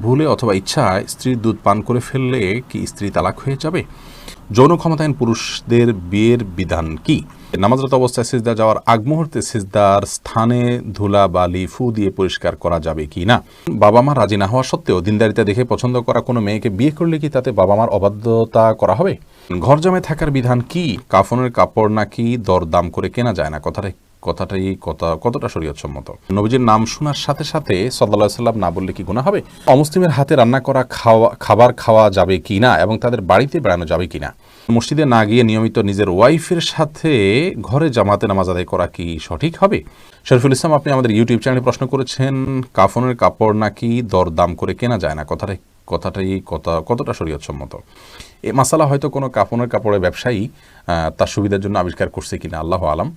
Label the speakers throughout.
Speaker 1: ভুলে অথবা ইচ্ছায় স্ত্রীর দুধ পান করে ফেললে কি স্ত্রী তালাক হয়ে যাবে? যৌন ক্ষমতাহীন পুরুষদের বিয়ের বিধান কি? নামাজরত অবস্থায় সিজদা যাওয়ার আগ মুহূর্তে সিজদার স্থানে ধুলা বালি ফু দিয়ে পরিষ্কার করা যাবে কি না? বাবা মা রাজি না হওয়া সত্ত্বেও দিনদারিতা দেখে পছন্দ করা কোনো মেয়েকে বিয়ে করলে কি তাতে বাবা মার অবাধ্যতা করা হবে? ঘর জামাই থাকার বিধান কি? কাফনের কাপড় নাকি দরদাম করে কেনা যায় না? কতটা শরীয়তসম্মত? নবীজির নাম শোনার সাথে সাথে সাল্লাল্লাহু আলাইহি সাল্লাম না বললে কি গুনাহ হবে? অমুসলিমের হাতে রান্না করা খাবার খাওয়া যাবে কিনা এবং তাদের বাড়িতে বেড়ানো যাবে কিনা? মসজিদে না গিয়ে নিয়মিত নিজের ওয়াইফের সাথে ঘরে জামাতে নামাজ আদায় করা কি সঠিক হবে? শরীফুল ইসলাম, আপনি আমাদের ইউটিউব চ্যানেলে প্রশ্ন করেছেন, কাফনের কাপড় নাকি দরদাম করে কেনা যায় না? কতটা শরীয়তসম্মত? এই মাসালা হয়তো কোনো কাফনের কাপড়ের ব্যবসায়ী তার সুবিধার জন্য আবিষ্কার করছে কিনা, আল্লাহু আলাম।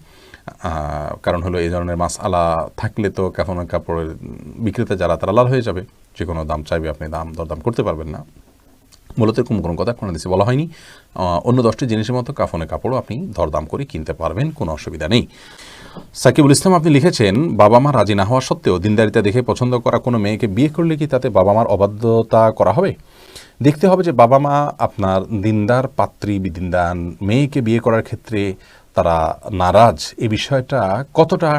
Speaker 1: কারণ হলো এই ধরনের মাসআলা থাকলে তো কাফনের কাপড়ের বিক্রেতা যারা তারা লাল হয়ে যাবে, যে কোনো দাম চাইবে, আপনি দরদাম করতে পারবেন না। মূলত এরকম কোনো কথা কোনো দেশে বলা হয়নি। অন্য 10টি জিনিসের মতো কাফনের কাপড়ও আপনি দরদাম করে কিনতে পারবেন, কোনো অসুবিধা নেই। সাকিবুল ইসলাম, আপনি লিখেছেন, বাবা মা রাজি না হওয়া সত্ত্বেও দিনদারিতা দেখে পছন্দ করা কোনো মেয়েকে বিয়ে করলে কি তাতে বাবা মার অবাধ্যতা করা হবে? দেখতে হবে যে বাবা মা আপনার দিনদার পাত্রী দিনদার মেয়েকে বিয়ে করার ক্ষেত্রে তারা নারাজ, এই বিষয়টা কতটা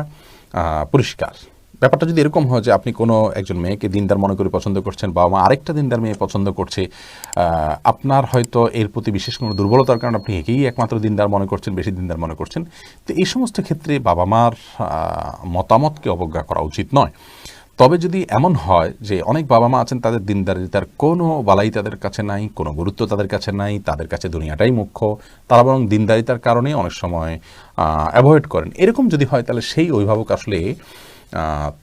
Speaker 1: পরিষ্কার। ব্যাপারটা যদি এরকম হয় যে আপনি কোনো একজন মেয়েকে দিনদার মনে করে পছন্দ করছেন, বাবা মা আরেকটা দিনদার মেয়ে পছন্দ করছে, আপনার হয়তো এর প্রতি বিশেষ কোনো দুর্বলতার কারণে আপনি একেই একমাত্র দিনদার মনে করছেন, বেশি দিনদার মনে করছেন, তো এই সমস্ত ক্ষেত্রে বাবা মার মতামতকে অবজ্ঞা করা উচিত নয়। তবে যদি এমন হয় যে অনেক বাবা মা আছেন তাদের দিনদারিতার কোনো বালাই তাদের কাছে নাই, কোনো গুরুত্ব তাদের কাছে নাই, তাদের কাছে দুনিয়াটাই মুখ্য, তারা বরং দিনদারিতার কারণে অনেক সময় অ্যাভয়েড করেন, এরকম যদি হয় তাহলে সেই অভিভাবক আসলে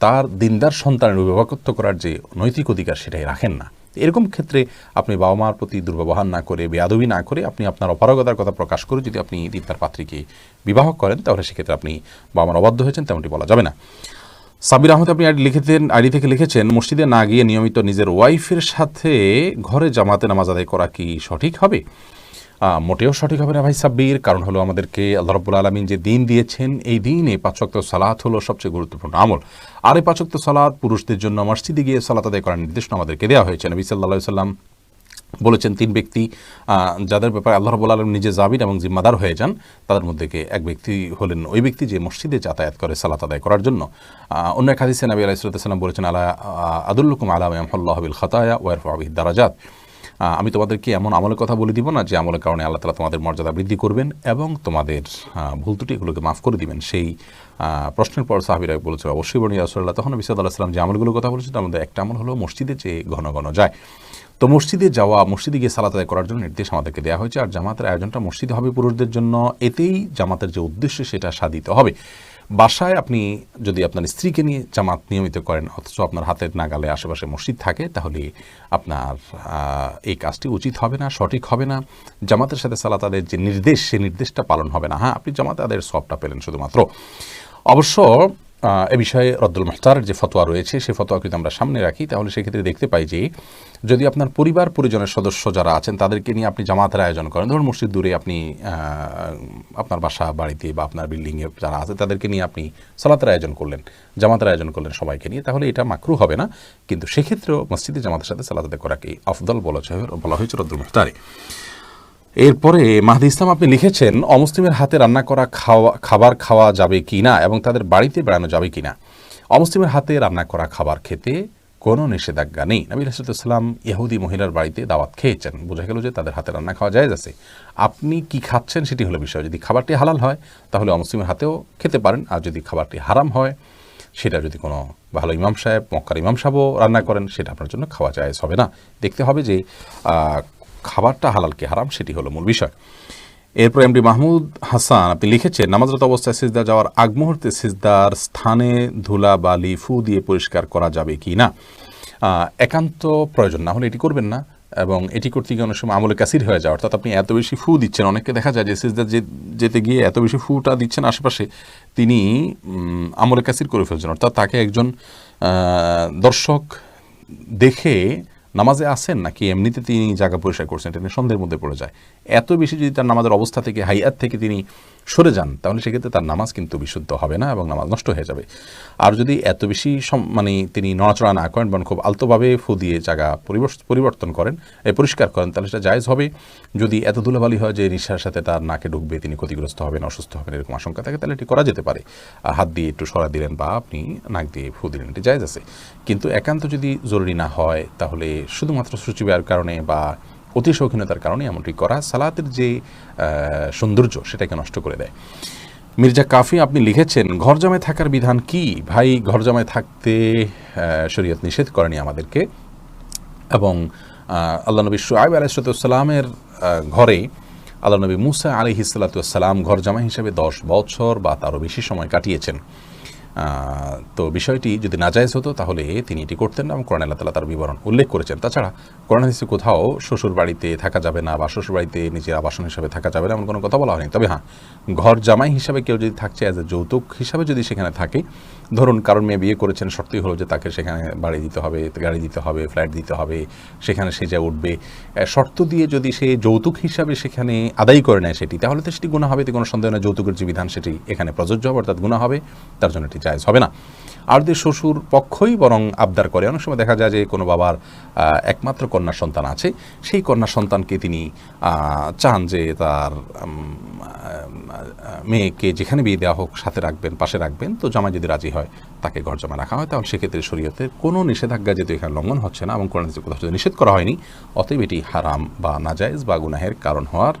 Speaker 1: তার দিনদার সন্তানের অভিভাবকত্ব করার যে নৈতিক অধিকার সেটাই রাখেন না। এরকম ক্ষেত্রে আপনি বাবা মার প্রতি দুর্ব্যবহার না করে, বেয়াদবি না করে, আপনি আপনার অপারগতার কথা প্রকাশ করে যদি আপনি দিনদার পাত্রীকে বিবাহ করেন, তাহলে সেক্ষেত্রে আপনি বাবা মার অবাধ্য হয়েছেন তেমনটি বলা যাবে না। সাবির আহমেদ, আপনি আইডি থেকে লিখেছেন, মসজিদে না গিয়ে নিয়মিত নিজের ওয়াইফের সাথে ঘরে জামাতে নামাজ আদায় করা কি সঠিক হবে? মোটেও সঠিক হবে না ভাই সাব্বির। কারণ হলো আমাদেরকে আল্লাহ রাব্বুল আলামিন যে দিন দিয়েছেন, এই দিনে 5 ওয়াক্ত সালাত হলো সবচেয়ে গুরুত্বপূর্ণ আমল। আর এই 5 ওয়াক্ত সালাত পুরুষদের জন্য মসজিদে গিয়ে সালাত আদায় করার নির্দেশনা আমাদেরকে দেওয়া হয়েছে। নবী সাল্লাল্লাহু আলাইহি সাল্লাম বলেছেন, 3 ব্যক্তি যাদের ব্যাপারে আল্লাহ রাব্বুল আলামিন নিজে জামিন এবং জিম্মাদার হয়ে যান, তাদের মধ্যে এক ব্যক্তি হলেন ওই ব্যক্তি যে মসজিদে যাতায়াত করে সালাত আদায় করার জন্য। অন্য এক হাদিসে নবী আলাইহিস সালাম বলেছেন, আলা আদুল্লুকুম আলা মা ইয়ামহুল্লাহু বিল খাতায়া ওয়া ইয়ারফাউ বিহিদ দারাজাত, আমি তোমাদেরকে এমন আমলের কথা বলে দিব না যে আমলের কারণে আল্লাহ তাআলা তোমাদের মর্যাদা বৃদ্ধি করবেন এবং তোমাদের ভুল ত্রুটি এগুলোকে মাফ করে দিবেন। সেই প্রশ্নের পর সাহাবীরা বলেছে, অবশ্যই বলি ইয়া রাসূলুল্লাহ। তখন নবী সাল্লাল্লাহু আলাইহি ওয়াসাল্লাম যে আমলগুলোর কথা বলেছেন তার মধ্যে একটা আমল হলো মসজিদে যে ঘন ঘন যায়। তো মসজিদে যাওয়া, মসজিদে গিয়ে সালাত আদায় করার জন্য নির্দেশ আমাদেরকে দেওয়া হয়েছে। আর জামাতের আয়োজনটা মসজিদে হবে পুরুষদের জন্য, এতেই জামাতের যে উদ্দেশ্য সেটা সাধিত হবে। বাসায় আপনি যদি আপনার স্ত্রীকে নিয়ে জামাত নিয়মিত করেন অথচ আপনার হাতের নাগালে আশেপাশে মসজিদ থাকে, তাহলে আপনার এই কাজটি উচিত হবে না, সঠিক হবে না। জামাতের সাথে সালাত আদায়ের যে নির্দেশ, সেই নির্দেশটা পালন হবে না। হ্যাঁ, আপনি জামাত আদায়ের সওয়াবটা পেলেন শুধুমাত্র। অবশ্য এ বিষয়ে রদ্দুল মুখতারের যে ফতোয়া রয়েছে সেই ফতোয়া কিন্তু আমরা সামনে রাখি, তাহলে সেক্ষেত্রে দেখতে পাই যে যদি আপনার পরিবার পরিজনের সদস্য যারা আছেন তাদেরকে নিয়ে আপনি জামাতের আয়োজন করেন, ধরুন মসজিদ দূরে আপনি আপনার বাসা বাড়িতে বা আপনার বিল্ডিংয়ে যারা আছে তাদেরকে নিয়ে আপনি সালাতের আয়োজন করলেন, জামাতের আয়োজন করলেন সবাইকে নিয়ে, তাহলে এটা মাকরুহ হবে না। কিন্তু সেক্ষেত্রেও মসজিদে জামাতের সাথে সালাত আদায় করাকে আফদল বলা হয়েছে রদ্দুল মুখতারে। এরপরে মাহদি ইসলাম, আপনি লিখেছেন, অমুসলিমের হাতে রান্না করা খাবার খাওয়া যাবে কি না এবং তাদের বাড়িতে বেড়ানো যাবে কি না? অমুসলিমের হাতে রান্না করা খাবার খেতে কোনো নিষেধাজ্ঞা নেই। নবী আলাইহিস সালাম ইহুদি মহিলার বাড়িতে দাওয়াত খেয়েছেন, বোঝা গেল যে তাদের হাতে রান্না খাওয়া জায়েজ আছে। আপনি কি খাচ্ছেন সেটি হলো বিষয়। যদি খাবারটি হালাল হয় তাহলে অমুসলিমের হাতেও খেতে পারেন, আর যদি খাবারটি হারাম হয়, সেটা যদি কোনো ভালো ইমাম সাহেব, মক্কার ইমাম সাহেবও রান্না করেন, সেটা আপনার জন্য খাওয়া জায়েজ হবে না। দেখতে হবে যে খাবারটা হালাল কি হারাম, সেটি হলো মূল বিষয়। এরপর এমডি মাহমুদ হাসান, আপনি লিখেছেন, নামাজরত অবস্থায় সিজদা যাওয়ার আগ মুহূর্তে সিজদার স্থানে ধুলা বালি ফু দিয়ে পরিষ্কার করা যাবে কি না? একান্ত প্রয়োজন না হলে এটি করবেন না, এবং এটি করতে গিয়ে অনেক সময় আমলে কাসির হয়ে যায়, অর্থাৎ আপনি এত বেশি ফু দিচ্ছেন। অনেককে দেখা যায় যে সিজদা যেতে গিয়ে এত বেশি ফুটা দিচ্ছেন আশেপাশে, তিনি আমলে কাসির করে ফেলছেন, অর্থাৎ তাকে একজন দর্শক দেখে নামাজে আসেন নাকি এমনিতে তিনি জায়গা পরিষ্কার করছেন, এটা নিয়ে সন্দেহের মধ্যে পড়ে যায়। এত বেশি যদি তার নামাজের অবস্থা থেকে হাইয়াত থেকে তিনি সরে যান, তাহলে সেক্ষেত্রে তার নামাজ কিন্তু বিশুদ্ধ হবে না এবং নামাজ নষ্ট হয়ে যাবে। আর যদি এত বেশি মানে তিনি নড়াচড়া না করেন বা খুব আলতোভাবে ফু দিয়ে জায়গা পরিবর্তন করেন, পরিষ্কার করেন, তাহলে সেটা জায়েজ হবে। যদি এত ধুলাবালি হয় যে নিঃশ্বাসের সাথে তার নাকে ঢুকবে, তিনি ক্ষতিগ্রস্ত হবেন, অসুস্থ হবেন, এরকম আশঙ্কা থাকে, তাহলে এটি করা যেতে পারে। হাত দিয়ে একটু সরা দিলেন বা আপনি নাক দিয়ে ফু দিলেন, এটি জায়েজ আছে। কিন্তু একান্ত যদি জরুরি না হয়, তাহলে শুধুমাত্র সূচিবায়ের কারণে বা অতি শৌখিনতার কারণে এমনটি করা সালাতের যে সৌন্দর্য সেটাকে নষ্ট করে দেয়। মির্জা কাফি আপনি লিখেছেন, ঘর জামায় থাকার বিধান কি? ভাই, ঘর জামায় থাকতে শরীয়ত নিষেধ করেনি আমাদেরকে। এবং আল্লাহ নবী শুআয়ব আলাইহিসসালামের ঘরে আল্লাহ নবী মুসা আলাইহিসসালাম ঘর জামাই হিসেবে 10 বছর বা তারও বেশি সময় কাটিয়েছেন। তো বিষয়টি যদি নাজায়েজ হতো তাহলে তিনি এটি করতেন না, এবং কোরআনে আল্লাহ তাআলা তার বিবরণ উল্লেখ করেছেন। তাছাড়া কোরআন হাদিসে কোথাও শ্বশুর বাড়িতে থাকা যাবে না বা শ্বশুর বাড়িতে নিজের আবাসন হিসাবে থাকা যাবে না এমন কোনো কথা বলা হয়নি। তবে হ্যাঁ, ঘর জামাই হিসাবে কেউ যদি থাকছে অ্যাজ এ যৌতুক হিসাবে যদি সেখানে থাকে, ধরুন কারণ মেয়ে বিয়ে করেছেন, শর্তই হলো যে তাকে সেখানে বাড়ি দিতে হবে, গাড়ি দিতে হবে, ফ্ল্যাট দিতে হবে, সেখানে সে যা উঠবে, শর্ত দিয়ে যদি সে যৌতুক হিসাবে সেখানে আদায় করে নেয় সেটি, তাহলে তো সেটি গুনাহ হবে, এতে কোনো সন্দেহ নেই। যৌতুকের যে বিধান সেটি এখানে প্রযোজ্য হবে, অর্থাৎ গুনাহ হবে, তার জন্য এটি জায়েজ হবে না। আর যে শ্বশুর পক্ষই বরং আবদার করে, অনেক সময় দেখা যায় যে কোনো বাবার একমাত্র কন্যা সন্তান আছে, সেই কন্যা সন্তানকে তিনি চান যে তার মেয়েকে যেখানে বিয়ে দেওয়া হোক সাথে রাখবেন, পাশে রাখবেন। তো জামাই যদি রাজি হয়, তাকে ঘর জামাই রাখা হয়, তাহলে সেক্ষেত্রে শরীয়তের কোনো নিষেধাজ্ঞা যেহেতু এখানে লঙ্ঘন হচ্ছে না এবং কোরআন হাদিসে কোথাও যদি নিষেধ করা হয়নি, অতএব এটি হারাম বা নাজায়েজ বা গুনাহের কারণ হওয়ার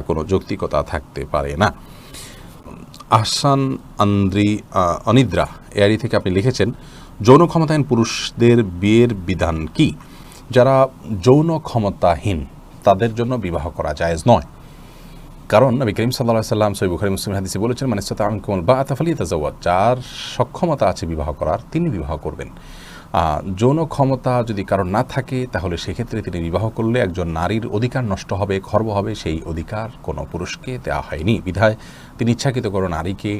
Speaker 1: কোনো যৌক্তিকতা থাকতে পারে না। আহসান অনিদ্রা এআরি থেকে আপনি লিখেছেন, যৌন ক্ষমতাহীন পুরুষদের বিয়ের বিধান কি? যারা যৌন ক্ষমতাহীন তাদের জন্য বিবাহ করা জায়েজ নয়। কারণ নবী করিম সাল্লাল্লাহু আলাইহি ওয়াসাল্লাম সহিহ বুখারী মুসলিম হাদিসে বলেছেন, মান ইসতাতা মিনকুমুল বাআতা ফালিয়াতাযাওয়াজ, যার সক্ষমতা আছে বিবাহ করার তিনি বিবাহ করবেন। যৌন ক্ষমতা যদি কারণ না থাকে, তাহলে সেক্ষেত্রে তিনি বিবাহ করলে একজন নারীর অধিকার নষ্ট হবে, খর্ব হবে, সেই অধিকার কোনো পুরুষকে দেওয়া হয়নি। বিধায় তিনি ইচ্ছাকৃত কোনো নারীকে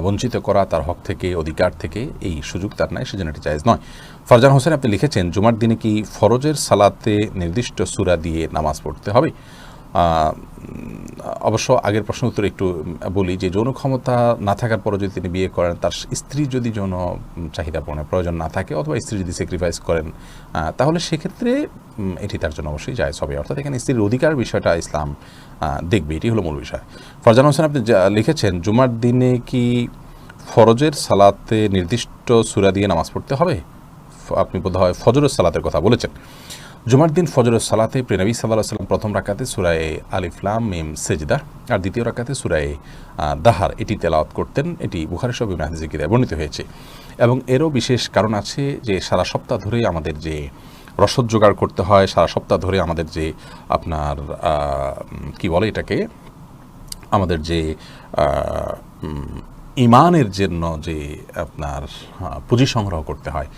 Speaker 1: বঞ্চিত করা তার হক থেকে, অধিকার থেকে, এই সুযোগ তার নাই, সেজন্য এটি জায়েজ নয়। ফারজান হোসেন আপনি লিখেছেন, জুমার দিনে কি ফরজের সালাতে নির্দিষ্ট সূরা দিয়ে নামাজ পড়তে হবে? অবশ্য আগের প্রশ্ন উত্তরে একটু বলি যে যৌন ক্ষমতা না থাকার পরও যদি তিনি বিয়ে করেন, তার স্ত্রী যদি যৌন চাহিদা পূরণের প্রয়োজন না থাকে, অথবা স্ত্রী যদি স্যাক্রিফাইস করেন, তাহলে সেক্ষেত্রে এটি তার জন্য অবশ্যই জায়েজ হবে। অর্থাৎ এখানে স্ত্রীর অধিকার বিষয়টা ইসলাম দেখবে, এটি হলো মূল বিষয়। ফরজান হোসেন আপনি লিখেছেন, জুমার দিনে কি ফরজের সালাতে নির্দিষ্ট সূরা দিয়ে নামাজ পড়তে হবে? আপনি বোধহয় ফজরের সালাতের কথা বলেছেন। জুমার দিন ফজরের সালাতে প্রিয় নবী সাল্লাল্লাহু আলাইহি ওয়াসাল্লাম প্রথম রাকাতে সূরা আলিফ লাম মিম সেজদা আর দ্বিতীয় রাকাতে সূরা দাহার এটি তেলাওয়াত করতেন। এটি বুখারী শরীফ ইবনে হাদিসে বর্ণিত হয়েছে। এবং এরও বিশেষ কারণ আছে যে সারা সপ্তাহ ধরে আমাদের যে রসদ জোগাড় করতে হয়, সারা সপ্তাহ ধরে আমাদের যে আপনার কি বলে এটাকে, আমাদের যে ইমানের জন্য যে আপনার পুঁজি সংগ্রহ করতে হয়,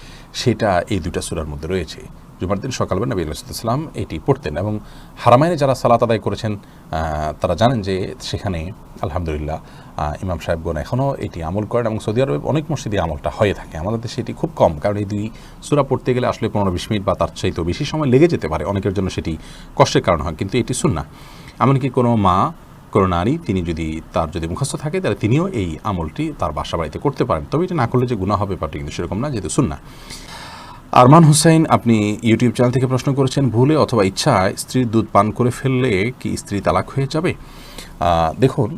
Speaker 1: সেটা এই দুইটা সূরার মধ্যে রয়েছে। জুমার দিন সকালবেলা নবী আলাইহিস সালাম এটি পড়তেন এবং হারামাইনে যারা সালাত আদায় করেছেন তারা জানেন যে সেখানে আলহামদুলিল্লাহ ইমাম সাহেবগণ এখনও এটি আমল করেন এবং সৌদি আরবে অনেক মসজিদে আমলটা হয়ে থাকে। আমাদের দেশে এটি খুব কম, কারণ এই দুই সূরা পড়তে গেলে আসলে 15-20 মিনিট বা তার চাইতেও বেশি সময় লেগে যেতে পারে, অনেকের জন্য সেটি কষ্টের কারণ হয়। কিন্তু এটি সুন্নাহ, এমনকি কোনো মা, কোনো নারী তিনি যদি মুখস্থ থাকে, তাহলে তিনিও এই আমলটি তার বাসা বাড়িতে করতে পারেন। তবে এটি না করলে যে গুনাহ হবে ব্যাপারটি কিন্তু সেরকম না, যেহেতু সুন্নাহ। আরমান হুসাইন আপনি ইউটিউব চ্যানেল থেকে প্রশ্ন করেছেন, ভুলে অথবা ইচ্ছায় স্ত্রীর দুধ পান করে ফেললে কি স্ত্রী তালাক হয়ে যাবে? দেখুন,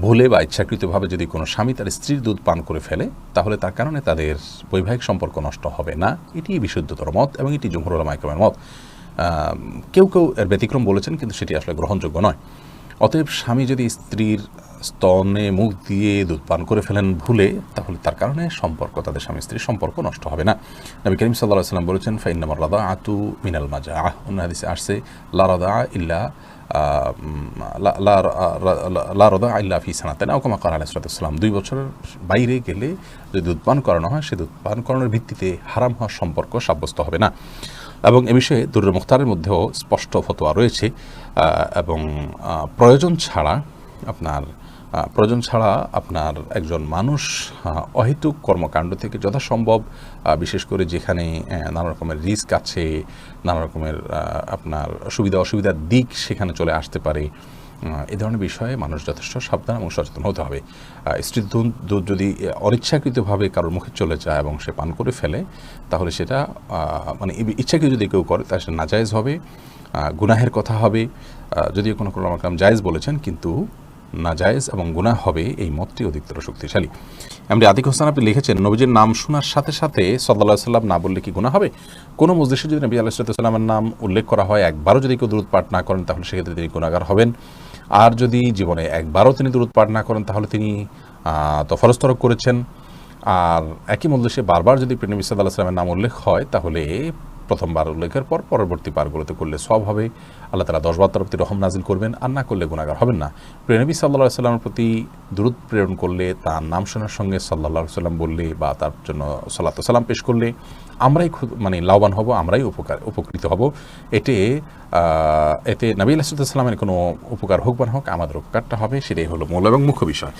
Speaker 1: ভুলে বা ইচ্ছাকৃতভাবে যদি কোনো স্বামী তার স্ত্রীর দুধ পান করে ফেলে, তাহলে তার কারণে তাদের বৈবাহিক সম্পর্ক নষ্ট হবে না, এটি বিশুদ্ধতর মত এবং এটি জমহুর উলামা ইকরামের মত। কেউ কেউ এর ব্যতিক্রম বলেছেন, কিন্তু সেটি আসলে গ্রহণযোগ্য নয়। অতএব স্বামী যদি স্ত্রীর স্তনে মুখ দিয়ে দুধ পান করে ফেলেন ভুলে, তাহলে তার কারণে তাদের স্বামী স্ত্রীর সম্পর্ক নষ্ট হবে না। নবী করিম সাল্লাল্লাহু আলাইহি ওয়াসাল্লাম বলেছেন, ফাইন্নামার রাদাআতু মিনাল মাজাআহ। অন্য হাদিসে আসছে, লা রাদাআ ইল্লা ফি সানাতাইন আও কামা ক্বালা আলাইহিস সালাম। 2 বছরের বাইরে গেলে যদি দুধ পান করানো হয়, সে দুধ পান করানোর ভিত্তিতে হারাম হওয়ার সম্পর্ক সাব্যস্ত হবে না। এবং এ বিষয়ে দুরুল মুখতারের মধ্যেও স্পষ্ট ফতোয়া রয়েছে। এবং প্রয়োজন ছাড়া আপনার প্রয়োজন ছাড়া আপনার একজন মানুষ অহেতুক কর্মকাণ্ড থেকে যথাসম্ভব, বিশেষ করে যেখানে নানা রকমের রিস্ক আছে, নানা রকমের আপনার সুবিধা অসুবিধার দিক সেখানে চলে আসতে পারে, এ ধরনের বিষয়ে মানুষ যথেষ্ট সাবধান এবং সচেতন হতে হবে। স্ত্রীর দুধ যদি অনিচ্ছাকৃতভাবে কারোর মুখে চলে যায় এবং সে পান করে ফেলে, তাহলে সেটা মানে ইচ্ছাকৃত যদি কেউ করে তাহলে সেটা নাজায়েজ হবে, গুনাহের কথা হবে। যদিও কোনো কোনো কালাম জায়েজ বলেছেন, কিন্তু নাজায়েজ এবং গুনাহ হবে, এই মতটি অধিকতর শক্তিশালী। এমনি আতিক হোসেন আপনি লিখেছেন, নবীজির নাম শোনার সাথে সাথে সাল্লাল্লাহু আলাইহি সাল্লাম না বললে কি গুনাহ হবে? কোনো মজলিসে যদি নবী আলাইহিস সালামের নাম উল্লেখ করা হয়, একবারও যদি কেউ দুরূদ পাঠ না করেন, তাহলে সেক্ষেত্রে তিনি গুনাহগার হবেন। আর যদি জীবনে একবারও তিনি দুরূদ পাঠ না করেন, তাহলে তিনি তো ফরজ তরক করেছেন। আর একই মজলিসে বারবার যদি নবী সাল্লাল্লাহু আলাইহি সাল্লামের নাম উল্লেখ হয়, তাহলে প্রথমবার উল্লেখের পর পরবর্তী পারগুলোতে করলে সব হবে, আল্লাহ তাআলা 10 বার তরফতি রহম নাজিল করবেন, আর না করলে গুনাহগার হবেন না। নবী সাল্লাল্লাহু আলাইহি সাল্লামের প্রতি দুরূদ প্রেরণ করলে, তার নাম শোনার সঙ্গে সাল্লাল্লাহু আলাইহি সাল্লাম বললে বা তার জন্য সালাতু সালাম পেশ করলে আমরাই মানে লাভবান হব, আমরাই উপকৃত হব। এতে নবী আলাইহিস সালামের কোনো উপকার হোক বা না হোক, আমাদের উপকারটা হবে, সেটাই হলো মূল এবং মুখ্য বিষয়।